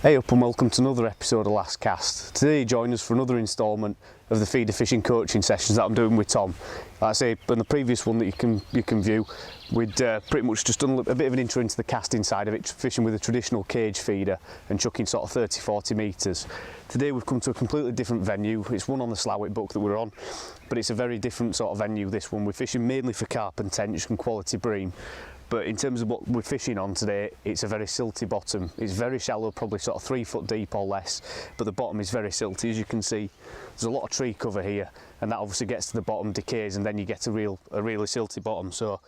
Hey up and welcome to another episode of Last Cast. Today you join us for another instalment of the feeder fishing coaching sessions that I'm doing with Tom. Like I say, in the previous one that you can view, we'd pretty much just done a bit of an intro into the casting side of it, fishing with a traditional cage feeder and chucking sort of 30-40 metres. Today we've come to a completely different venue. It's one on the Slough book that we're on, but it's a very different sort of venue, this one. We're fishing mainly for carp and tench and quality bream. But in terms of what we're fishing on today, it's a very silty bottom. It's very shallow, probably sort of 3 foot deep or less, but the bottom is very silty. As you can see, there's a lot of tree cover here, and that obviously gets to the bottom, decays, and then you get a really silty bottom. So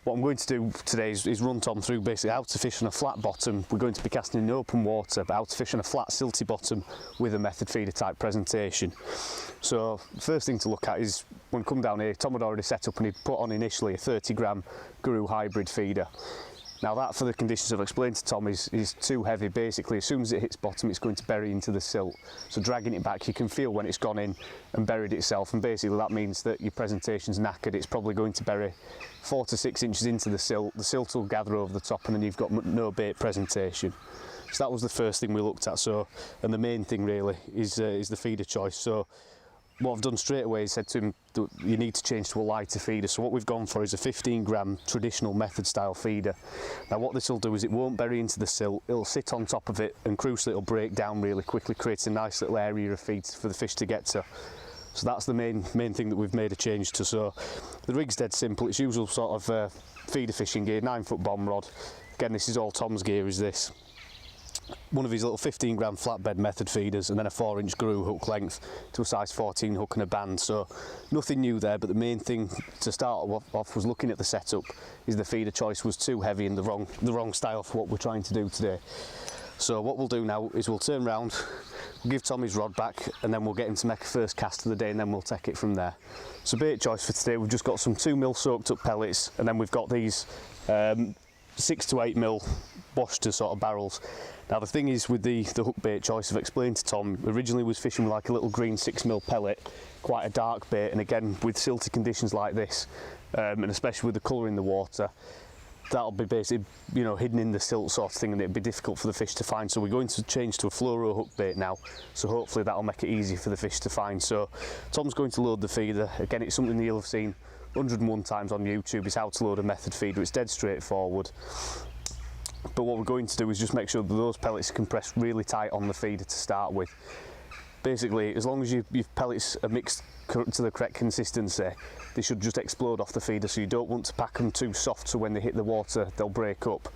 what I'm going to do today is run Tom through basically how to fish on a flat bottom. We're going to be casting in open water, but how to fish on a flat silty bottom with a method feeder type presentation. So first thing to look at is when we come down here, Tom had already set up and he'd put on initially a 30 gram Guru hybrid feeder. Now that, for the conditions I've explained to Tom, is too heavy. Basically, as soon as it hits bottom, it's going to bury into the silt. So dragging it back, you can feel when it's gone in and buried itself, and basically that means that your presentation's knackered. It's probably going to bury 4 to 6 inches into the silt will gather over the top, and then you've got no bait presentation. So that was the first thing we looked at. So, and the main thing really is the feeder choice. So what I've done straight away is said to him that you need to change to a lighter feeder. So what we've gone for is a 15 gram traditional method style feeder. Now what this will do is it won't bury into the silt, it'll sit on top of it, and crucially it'll break down really quickly, creates a nice little area of feed for the fish to get to. So that's the main thing that we've made a change to. So the rig's dead simple. It's usual sort of feeder fishing gear, 9 foot bomb rod. Again, this is all Tom's gear, is this. One of his little 15 gram flatbed method feeders, and then a 4-inch Guru hook length to a size 14 hook and a band. So nothing new there, but the main thing to start off was looking at the setup is the feeder choice was too heavy and the wrong style for what we're trying to do today. So what we'll do now is we'll turn around, we'll give Tom his rod back, and then we'll get him to make a first cast of the day, and then we'll take it from there. So bait choice for today, we've just got some 2mm soaked up pellets, and then we've got these 6 to 8mm washed to sort of barrels. Now the thing is with the hook bait choice, I've explained to Tom, originally was fishing with like a little green 6mm pellet, quite a dark bait, and again with silty conditions like this, and especially with the colour in the water, that'll be basically, you know, hidden in the silt sort of thing, and it'd be difficult for the fish to find. So we're going to change to a fluoro hook bait now, so hopefully that'll make it easy for the fish to find. So Tom's going to load the feeder. Again, it's something that you'll have seen 101 times on YouTube, is how to load a method feeder. It's dead straightforward. But what we're going to do is just make sure that those pellets are compressed really tight on the feeder to start with. Basically, as long as your pellets are mixed to the correct consistency, they should just explode off the feeder. So you don't want to pack them too soft, so when they hit the water they'll break up.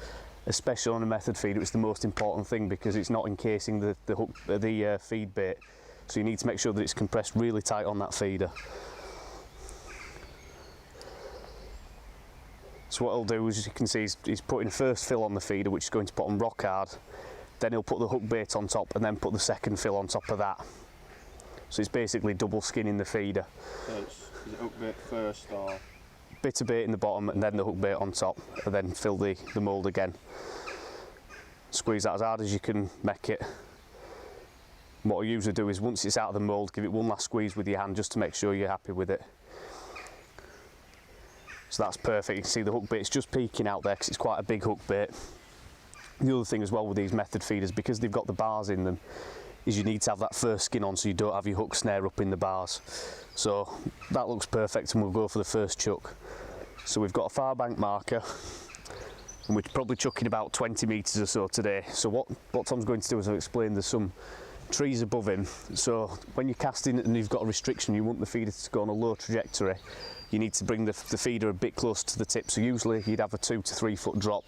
Especially on a method feeder, it's the most important thing because it's not encasing the feed bait. So you need to make sure that it's compressed really tight on that feeder. So what he'll do, as you can see, he's putting first fill on the feeder, which is going to put on rock hard. Then he'll put the hook bait on top and then put the second fill on top of that. So it's basically double skinning the feeder. So is it hook bait first, or? Bit of bait in the bottom and then the hook bait on top, and then fill the mould again. Squeeze that as hard as you can make it. What I usually do is once it's out of the mould, give it one last squeeze with your hand just to make sure you're happy with it. So that's perfect. You can see the hook bait's just peeking out there because it's quite a big hook bait. The other thing as well with these method feeders, because they've got the bars in them, is you need to have that first skin on so you don't have your hook snare up in the bars. So that looks perfect, and we'll go for the first chuck. So we've got a far bank marker, and we're probably chucking about 20 metres or so today. So what Tom's going to do is I'll explain there's some trees above him. So when you're casting and you've got a restriction, you want the feeder to go on a low trajectory, you need to bring the feeder a bit close to the tip. So usually you'd have a 2 to 3 foot drop,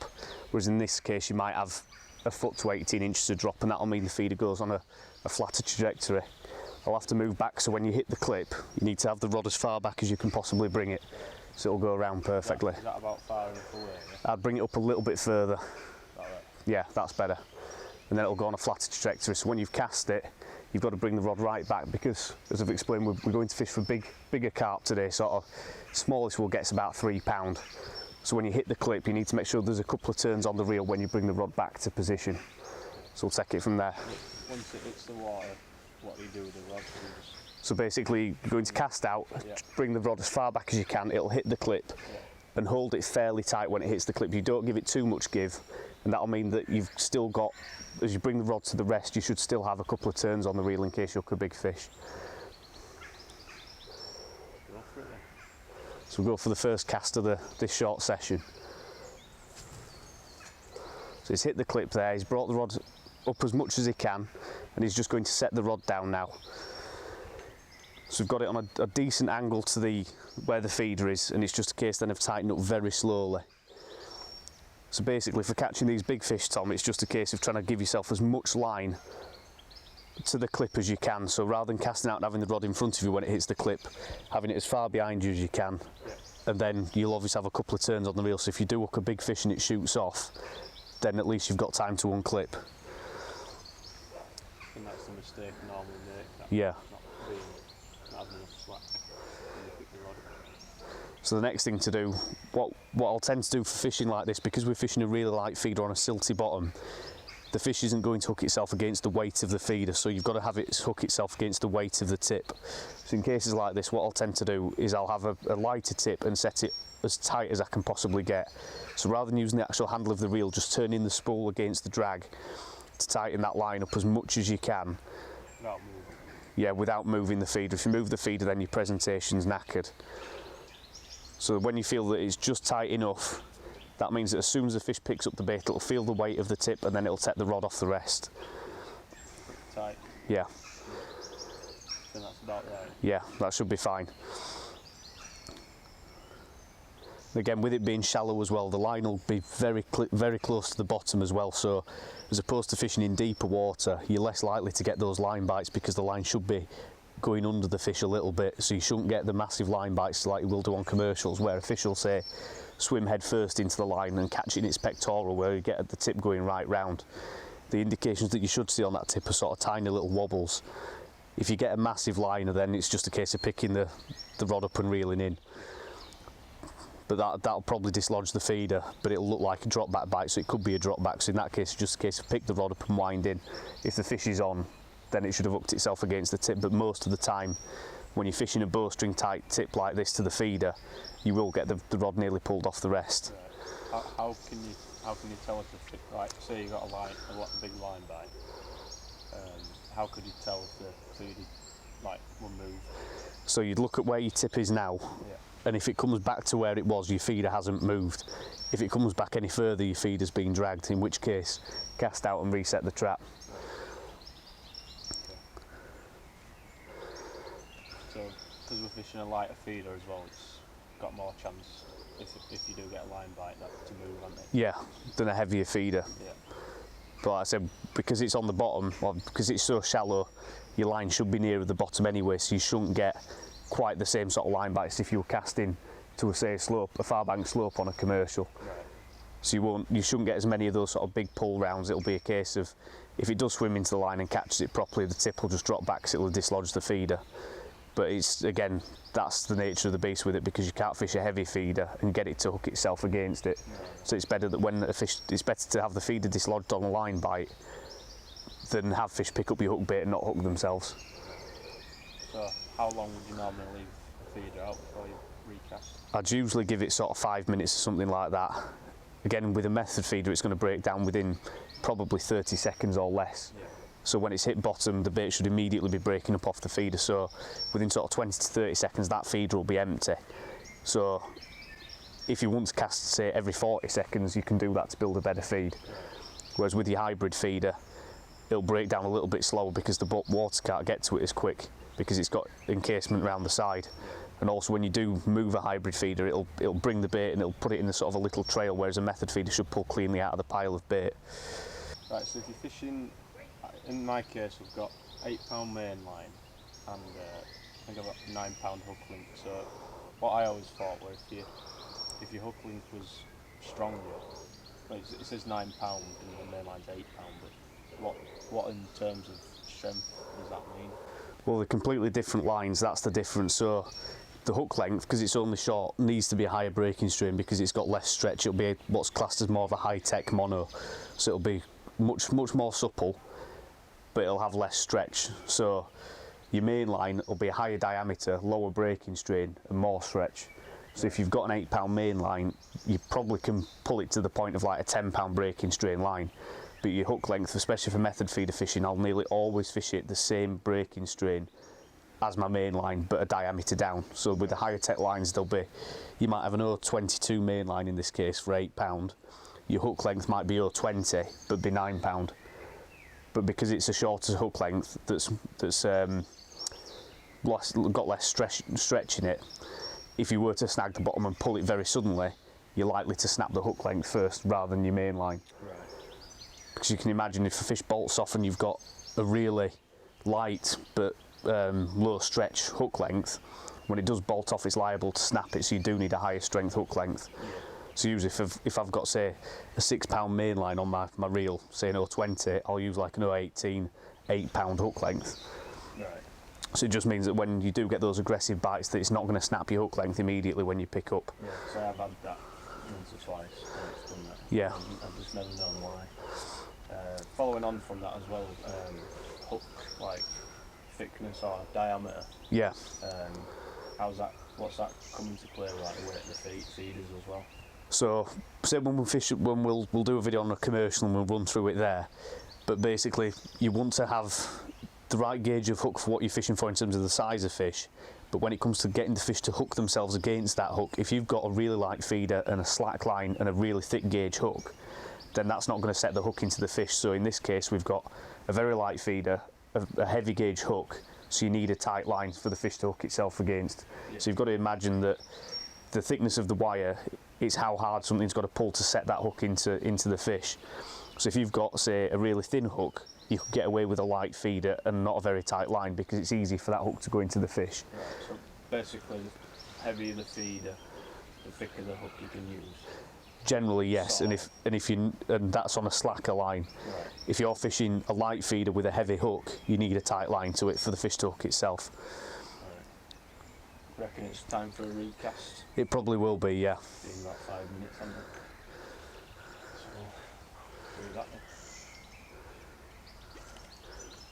whereas in this case you might have a foot to 18 inches of drop, and that'll mean the feeder goes on a flatter trajectory. I'll have to move back, so when you hit the clip you need to have the rod as far back as you can possibly bring it, so it'll go around perfectly. Is that about far enough away? Yeah? I'd bring it up a little bit further. Right. Yeah, that's better. And then it'll go on a flatter trajectory, so when you've cast it, you've got to bring the rod right back, because as I've explained, we're going to fish for bigger carp today. Sort of smallest we'll get is about 3 pound. So when you hit the clip, you need to make sure there's a couple of turns on the reel when you bring the rod back to position. So we'll take it from there. Once it hits the water, what do you do with the rod? So basically, you're going to cast out, bring the rod as far back as you can, it'll hit the clip, and hold it fairly tight when it hits the clip. You don't give it too much give, and that'll mean that you've still got, as you bring the rod to the rest, you should still have a couple of turns on the reel in case you hook a big fish. Go for it then. So we'll go for the first cast of this short session. So he's hit the clip there, he's brought the rod up as much as he can, and he's just going to set the rod down now. So we've got it on a decent angle to where the feeder is, and it's just a case then of tightening up very slowly. So basically for catching these big fish, Tom, it's just a case of trying to give yourself as much line to the clip as you can. So rather than casting out and having the rod in front of you when it hits the clip, having it as far behind you as you can, and then you'll obviously have a couple of turns on the reel, so if you do hook a big fish and it shoots off, then at least you've got time to unclip. And that's the mistake I normally make. That Yeah. Not having enough slack when you pick the rod up. So the next thing to do, what I'll tend to do for fishing like this, because we're fishing a really light feeder on a silty bottom, the fish isn't going to hook itself against the weight of the feeder, so you've got to have it hook itself against the weight of the tip. So in cases like this, what I'll tend to do is I'll have a lighter tip and set it as tight as I can possibly get. So rather than using the actual handle of the reel, just turn in the spool against the drag to tighten that line up as much as you can. Without moving. Yeah, without moving the feeder. If you move the feeder, then your presentation's knackered. So when you feel that it's just tight enough, that means that as soon as the fish picks up the bait, it'll feel the weight of the tip and then it'll take the rod off the rest. Tight. Yeah. Then that's about right. Yeah, that should be fine. Again, with it being shallow as well, the line will be very close to the bottom as well, so as opposed to fishing in deeper water, you're less likely to get those line bites because the line should be going under the fish a little bit, so you shouldn't get the massive line bites like you will do on commercials, where a fish will say swim head first into the line and catch it in its pectoral, where you get the tip going right round. The indications that you should see on that tip are sort of tiny little wobbles. If you get a massive liner, then it's just a case of picking the rod up and reeling in. But that'll probably dislodge the feeder, but it'll look like a drop back bite, so it could be a drop back. So in that case, it's just a case of pick the rod up and wind in. If the fish is on, then it should have hooked itself against the tip, but most of the time when you're fishing a bowstring tight tip like this to the feeder, you will get the rod nearly pulled off the rest. Right. How can you tell if the fish, like say you got a big line bite, how could you tell if the feeder will move? So you'd look at where your tip is now, yeah. And if it comes back to where it was, your feeder hasn't moved. If it comes back any further, your feeder's been dragged, in which case cast out and reset the trap. So because we're fishing a lighter feeder as well, it's got more chance if you do get a line bite to move, hasn't it? Yeah, than a heavier feeder. Yeah. But like I said, because it's on the bottom, or because it's so shallow, your line should be nearer the bottom anyway, so you shouldn't get quite the same sort of line bites if you were casting to a far bank slope on a commercial. Right. So you shouldn't get as many of those sort of big pull rounds. It'll be a case of, if it does swim into the line and catches it properly, the tip will just drop back, so it'll dislodge the feeder. But it's, again, that's the nature of the beast with it, because you can't fish a heavy feeder and get it to hook itself against it. No. So it's better that it's better to have the feeder dislodged on a line bite than have fish pick up your hook bait and not hook themselves. So how long would you normally leave the feeder out before you recast? I'd usually give it sort of 5 minutes or something like that. Again, with a method feeder, it's going to break down within probably 30 seconds or less. Yeah. So when it's hit bottom, the bait should immediately be breaking up off the feeder. So within sort of 20 to 30 seconds, that feeder will be empty. So if you want to cast, say, every 40 seconds, you can do that to build a better feed. Whereas with your hybrid feeder, it'll break down a little bit slower because the water can't get to it as quick, because it's got encasement around the side. And also when you do move a hybrid feeder, it'll bring the bait and it'll put it in a sort of a little trail, whereas a method feeder should pull cleanly out of the pile of bait. Right, so if you're fishing, in my case we've got £8 main line and I think I've got £9 hook link. So what I always thought was if your hook link was stronger, like it says £9 and the main line's £8, but what in terms of strength does that mean? Well, they're completely different lines, that's the difference. So the hook length, because it's only short, needs to be a higher breaking strain because it's got less stretch. It'll be what's classed as more of a high-tech mono, so it'll be much more supple, but it'll have less stretch. So your main line will be a higher diameter, lower breaking strain and more stretch. So if you've got an £8 main line, you probably can pull it to the point of like a £10 breaking strain line. But your hook length, especially for method feeder fishing, I'll nearly always fish it the same breaking strain as my main line, but a diameter down. So with the higher tech lines, you might have an 0.22 main line in this case for £8. Your hook length might be 0.20, but be £9. But because it's a shorter hook length that's got less stretch in it, if you were to snag the bottom and pull it very suddenly, you're likely to snap the hook length first rather than your main line. Right. Because you can imagine if a fish bolts off and you've got a really light but low stretch hook length, when it does bolt off it's liable to snap it, so you do need a higher strength hook length. Yeah. So usually if I've got, say, a £6 main line on my reel, say an 0.20, I'll use like an 0.18 £8 hook length. Right. So it just means that when you do get those aggressive bites, that it's not going to snap your hook length immediately when you pick up. Yeah, so I've had that once or twice when it's done that. Yeah. I've just never known why. Following on from that as well, hook like thickness or diameter. Yeah. What's that coming to play with like the weight of the feeders as well? So say when we'll do a video on a commercial and we'll run through it there. But basically you want to have the right gauge of hook for what you're fishing for in terms of the size of fish. But when it comes to getting the fish to hook themselves against that hook, if you've got a really light feeder and a slack line and a really thick gauge hook, then that's not going to set the hook into the fish. So in this case we've got a very light feeder, a heavy gauge hook, so you need a tight line for the fish to hook itself against. Yeah. So you've got to imagine that the thickness of the wire is how hard something's got to pull to set that hook into the fish. So if you've got, say, a really thin hook, you could get away with a light feeder and not a very tight line because it's easy for that hook to go into the fish. Right, so basically the heavier the feeder, the thicker the hook you can use. Generally, yes, and that's on a slacker line. Right. If you're fishing a light feeder with a heavy hook, you need a tight line to it for the fish to hook itself. Right. Reckon it's time for a recast. It probably will be, yeah. In about 5 minutes, haven't it? So do that then.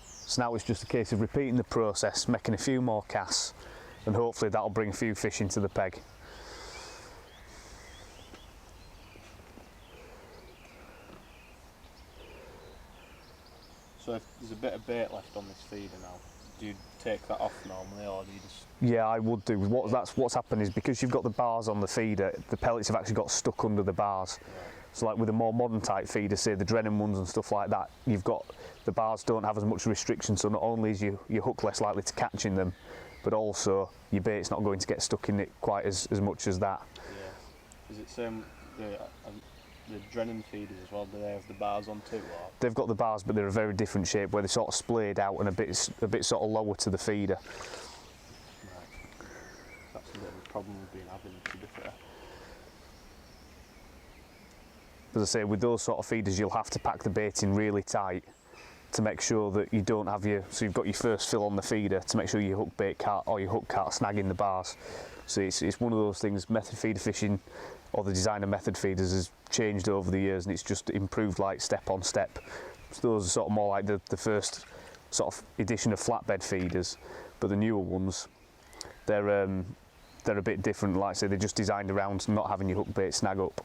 So now it's just a case of repeating the process, making a few more casts, and hopefully that'll bring a few fish into the peg. So if there's a bit of bait left on this feeder now, do you take that off normally, or do you just... Yeah, I would do. What's happened is because you've got the bars on the feeder, the pellets have actually got stuck under the bars. Right. So like with a more modern type feeder, say the Drennan ones and stuff like that, you've got the bars don't have as much restriction, so not only is your hook less likely to catch in them, but also your bait's not going to get stuck in it quite as much as that. Yeah. Is it same the Drennan feeders as well? Do they have the bars on too? Or? They've got the bars, but they're a very different shape, where they're sort of splayed out and a bit sort of lower to the feeder. Right. That's a bit of a problem we've been having, to be fair. As I say, with those sort of feeders, you'll have to pack the bait in really tight to make sure that you don't have so you've got your first fill on the feeder to make sure your hook bait can't, or your hook can't snag in the bars. So it's one of those things, method feeder fishing, or the design of method feeders has changed over the years, and it's just improved like step on step. So those are sort of more like the first sort of edition of flatbed feeders, but the newer ones, they're a bit different. Like I say, they're just designed around not having your hook bait snag up.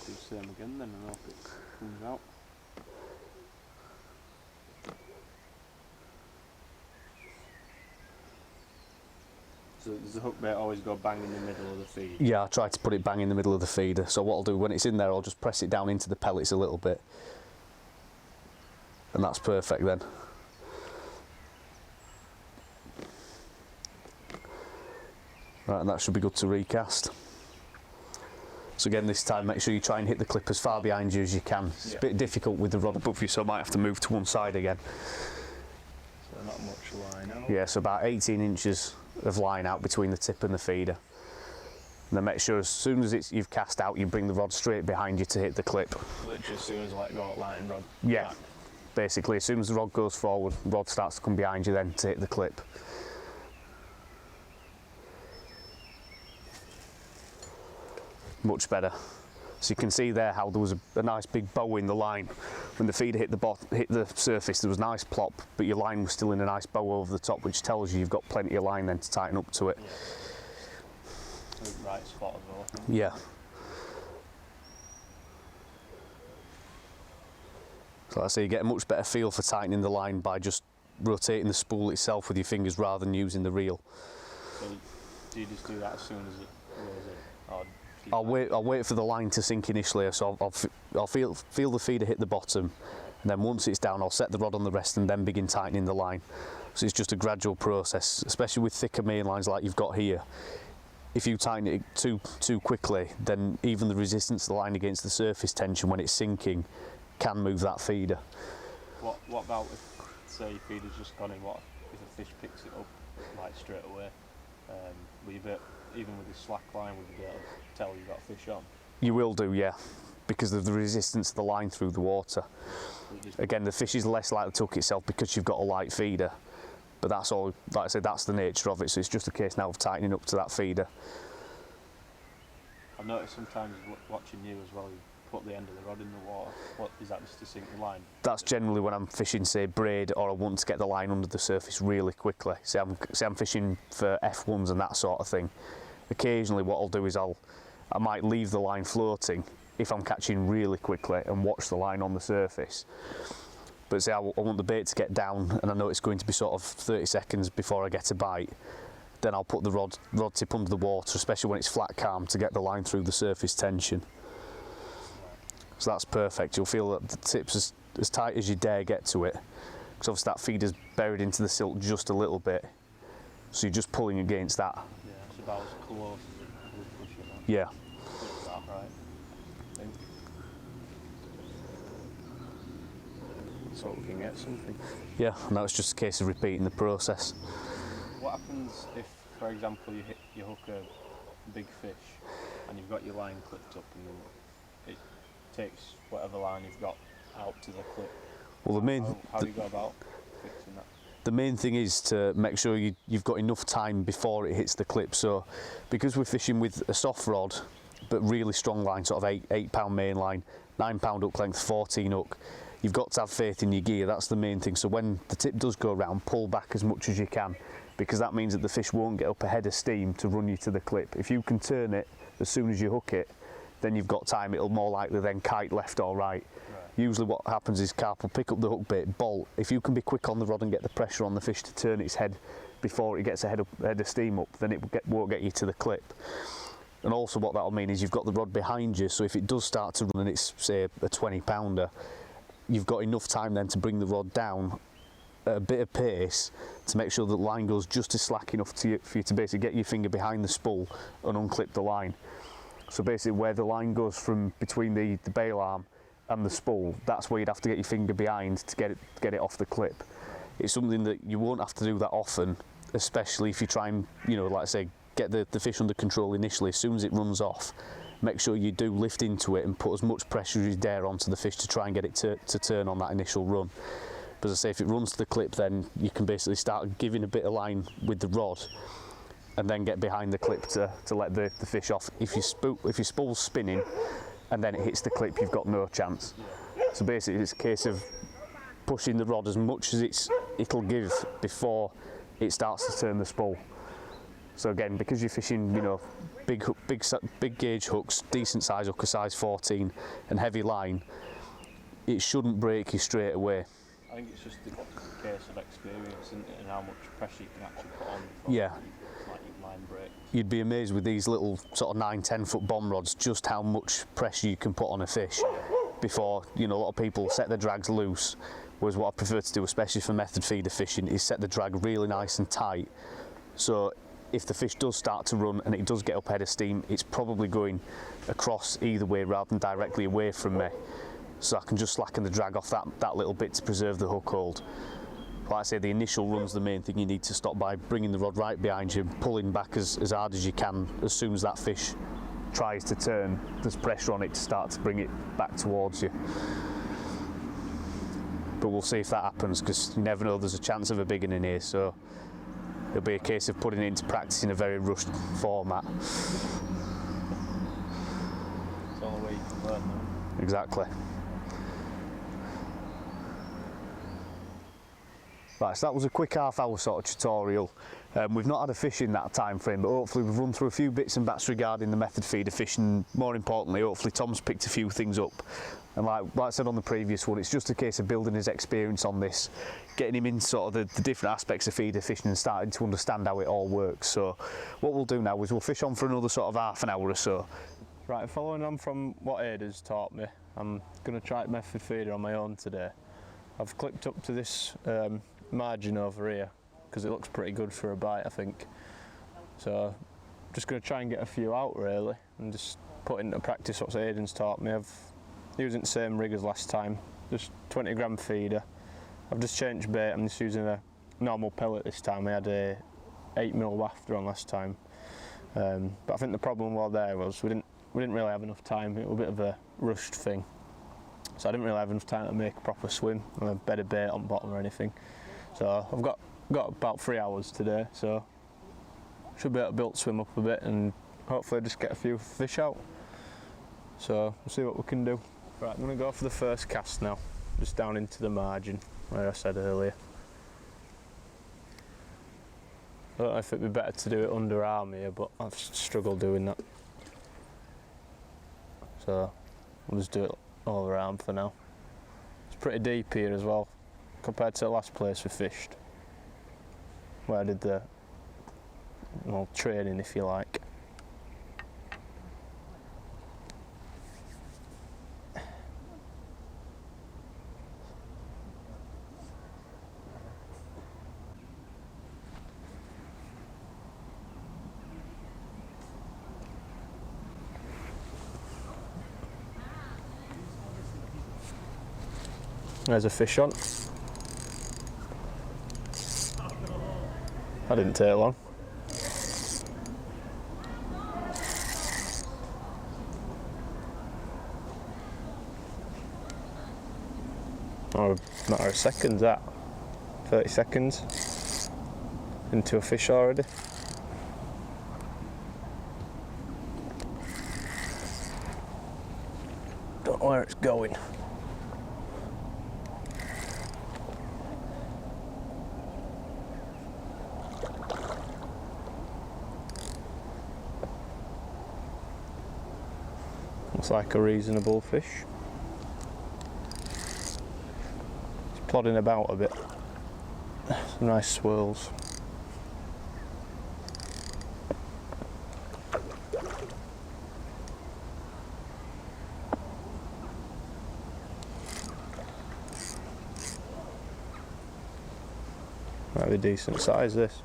Do the same again then, and hope it comes out. So does the hook bait always go bang in the middle of the feed? Yeah, I try to put it bang in the middle of the feeder. So what I'll do when it's in there, I'll just press it down into the pellets a little bit, and that's perfect then. Right, and that should be good to recast. So again, this time make sure you try and hit the clip as far behind you as you can. It's a bit difficult with the rod above you, so I might have to move to one side again. So not much line out. Yeah, so about 18 inches of line out between the tip and the feeder. And then make sure as soon as you've cast out, you bring the rod straight behind you to hit the clip. Literally as soon as I go out line rod. Yeah, back. basically as soon as the rod goes forward, the rod starts to come behind you then to hit the clip. Much better. So you can see there how there was a nice big bow in the line. When the feeder hit the surface, there was a nice plop, but your line was still in a nice bow over the top, which tells you you've got plenty of line then to tighten up to it. Yeah. the right spot as well. Yeah. So like I say, you get a much better feel for tightening the line by just rotating the spool itself with your fingers rather than using the reel. So do you just do that as soon as it rolls in? Or I'll wait for the line to sink initially, so I'll feel the feeder hit the bottom, and then once it's down I'll set the rod on the rest and then begin tightening the line. So it's just a gradual process, especially with thicker main lines like you've got here. If you tighten it too quickly, then even the resistance of the line against the surface tension when it's sinking can move that feeder. What about if, say, your feeder's just gone in, what if a fish picks it up like straight away? Will you even with the slack line, would you be able to tell you've got a fish on? You will do, yeah, because of the resistance of the line through the water. Again, the fish is less likely to hook itself because you've got a light feeder, but that's all, like I said, that's the nature of it, so it's just a case now of tightening up to that feeder. I've noticed sometimes watching you as well, you put the end of the rod in the water. What is that, just to sink the line? That's generally when I'm fishing, say, braid, or I want to get the line under the surface really quickly. Say I'm fishing for F1s and that sort of thing. Occasionally what I'll do is I might leave the line floating if I'm catching really quickly and watch the line on the surface. But say I want the bait to get down and I know it's going to be sort of 30 seconds before I get a bite, then I'll put the rod tip under the water, especially when it's flat calm, to get the line through the surface tension. So that's perfect. You'll feel that the tip's as tight as you dare get to it, because obviously that feeder's buried into the silt just a little bit, so you're just pulling against that. Yeah, it's about as close as it would push it on. Yeah. Is that right? I think. So we can get something. Yeah, and now it's just a case of repeating the process. What happens if, for example, you hook a big fish and you've got your line clipped up and it takes whatever line you've got out to the clip? Well, how do you go about fixing that? The main thing is to make sure you've got enough time before it hits the clip. So because we're fishing with a soft rod but really strong line, sort of 8 pound main line, 9 pound hook length, 14 hook, you've got to have faith in your gear. That's the main thing. So when the tip does go around, pull back as much as you can, because that means that the fish won't get up a head of steam to run you to the clip. If you can turn it as soon as you hook it, then you've got time. It'll more likely then kite left or right. Usually what happens is carp will pick up the hook bait, bolt. If you can be quick on the rod and get the pressure on the fish to turn its head before it gets a head of steam up, then it won't get you to the clip. And also what that'll mean is you've got the rod behind you, so if it does start to run and it's, say, a 20 pounder, you've got enough time then to bring the rod down at a bit of pace to make sure that the line goes just as slack enough for you to basically get your finger behind the spool and unclip the line. So basically where the line goes from between the bail arm and the spool, that's where you'd have to get your finger behind to get it off the clip. It's something that you won't have to do that often, especially if you try and, like I say, get the fish under control initially. As soon as it runs off, make sure you do lift into it and put as much pressure as you dare onto the fish to try and get it to turn on that initial run. But as I say, if it runs to the clip, then you can basically start giving a bit of line with the rod and then get behind the clip to let the fish off. If your spool's spinning and then it hits the clip, you've got no chance. So basically it's a case of pushing the rod as much as it'll give before it starts to turn the spool. So again, because you're fishing, big gauge hooks, decent size hook, a size 14 and heavy line, it shouldn't break you straight away. I think it's just a case of experience and how much pressure you can actually put on before yeah. your line breaks. You'd be amazed with these little sort of 9-10 foot bomb rods just how much pressure you can put on a fish before, a lot of people set their drags loose, whereas what I prefer to do, especially for method feeder fishing, is set the drag really nice and tight. So if the fish does start to run and it does get up ahead of steam, it's probably going across either way rather than directly away from me. So I can just slacken the drag off that little bit to preserve the hook hold. Like I say, the initial run's the main thing you need to stop by bringing the rod right behind you, pulling back as hard as you can. As soon as that fish tries to turn, there's pressure on it to start to bring it back towards you. But we'll see if that happens, because you never know, there's a chance of a big one in here, so it'll be a case of putting it into practice in a very rushed format. It's the only way you can learn though. Exactly. Right, so that was a quick half-hour sort of tutorial We've not had a fish in that time frame, but hopefully we've run through a few bits and bats regarding the method feeder fish, and more importantly, hopefully Tom's picked a few things up. And like I said on the previous one, it's just a case of building his experience on this, getting him in sort of the different aspects of feeder fishing and starting to understand how it all works. So what we'll do now is we'll fish on for another sort of half an hour or so. Right, following on from what Ada's taught me, I'm going to try method feeder on my own today. I've clipped up to this margin over here because it looks pretty good for a bite, I think. So I'm just going to try and get a few out really and just put into practice what Aidan's taught me. I've using the same rig as last time, just 20 gram feeder. I've just changed bait, I'm just using a normal pellet this time. I had a 8mm wafter on last time. But I think the problem while there was we didn't really have enough time. It was a bit of a rushed thing. So I didn't really have enough time to make a proper swim, or a bed of bait on bottom or anything. So I've got about 3 hours today, so should be able to build swim up a bit and hopefully just get a few fish out. So we'll see what we can do. Right, I'm going to go for the first cast now, just down into the margin, where I said earlier. I don't know if it'd be better to do it underarm here, but I've struggled doing that. So we'll just do it all around for now. It's pretty deep here as well, compared to the last place we fished, where I did the training, if you like. There's a fish on. That didn't take long. Oh, a matter of seconds that. 30 seconds into a fish already. Don't know where it's going. Looks like a reasonable fish. It's plodding about a bit. Some nice swirls. Might be decent size this.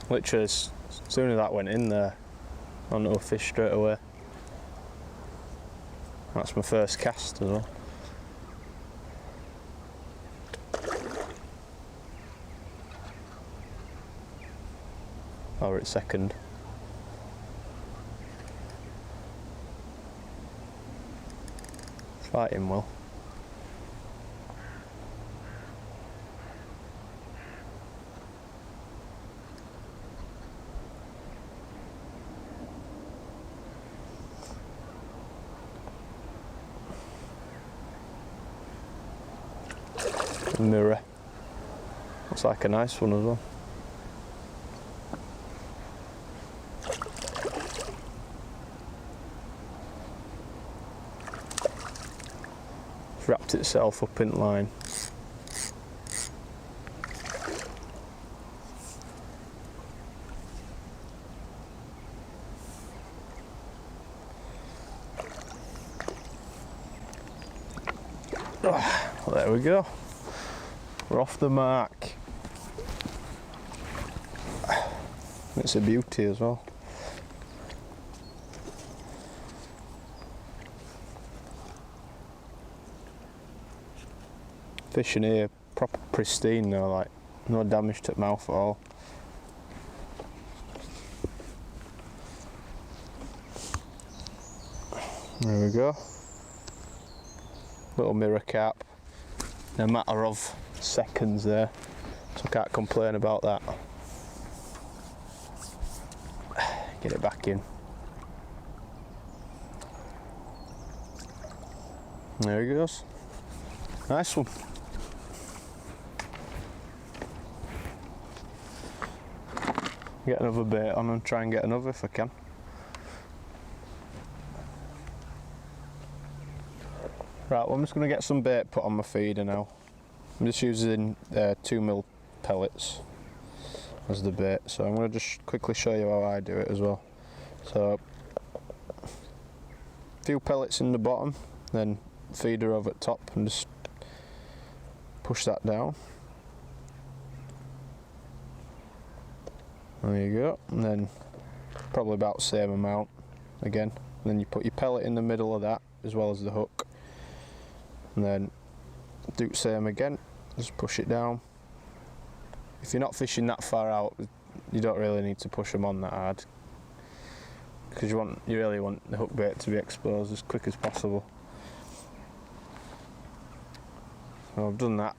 Literally as soon as that went in there, onto a fish straight away. That's my first cast as well. Or its second. Fighting well. Mirror. Looks like a nice one as well. It's wrapped itself up in line. Oh, well, there we go. We're off the mark. It's a beauty as well. Fish in here proper pristine though, like no damage to the mouth at all. There we go. Little mirror cap. In a matter of seconds there, so I can't complain about that. Get it back in. There he goes. Nice one. Get another bait on and try and get another if I can. Right, well I'm just going to get some bait put on my feeder now. I'm just using 2mm pellets as the bait, so I'm going to just quickly show you how I do it as well. So, a few pellets in the bottom, then feeder over at top and just push that down. There you go, and then probably about the same amount again. And then you put your pellet in the middle of that as well as the hook, and then do the same again, just push it down. If you're not fishing that far out, you don't really need to push them on that hard, because you really want the hook bait to be exposed as quick as possible. So I've done that.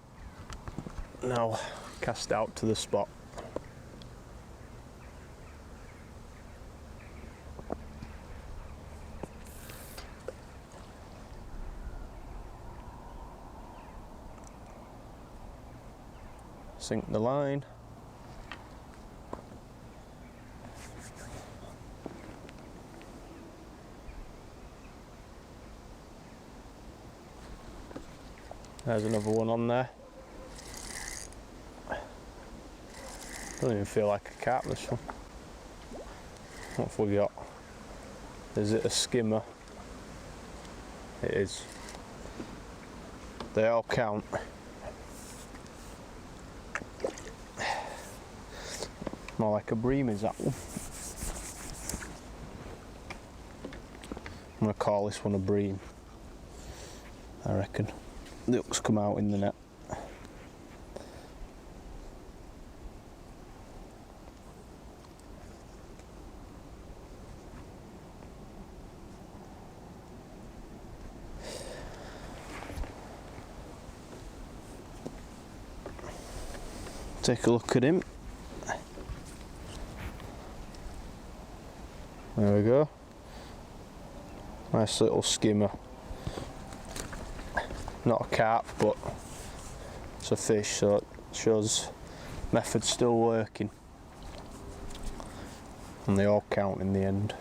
Now cast out to the spot. Sink the line. There's another one on there. Doesn't even feel like a carp, this one. What have we got? Is it a skimmer? It is. They all count. More like a bream is that one. I'm going to call this one a bream, I reckon. The hooks come out in the net. Take a look at him. There we go. Nice little skimmer. Not a carp, but it's a fish, so it shows method's still working. And they all count in the end.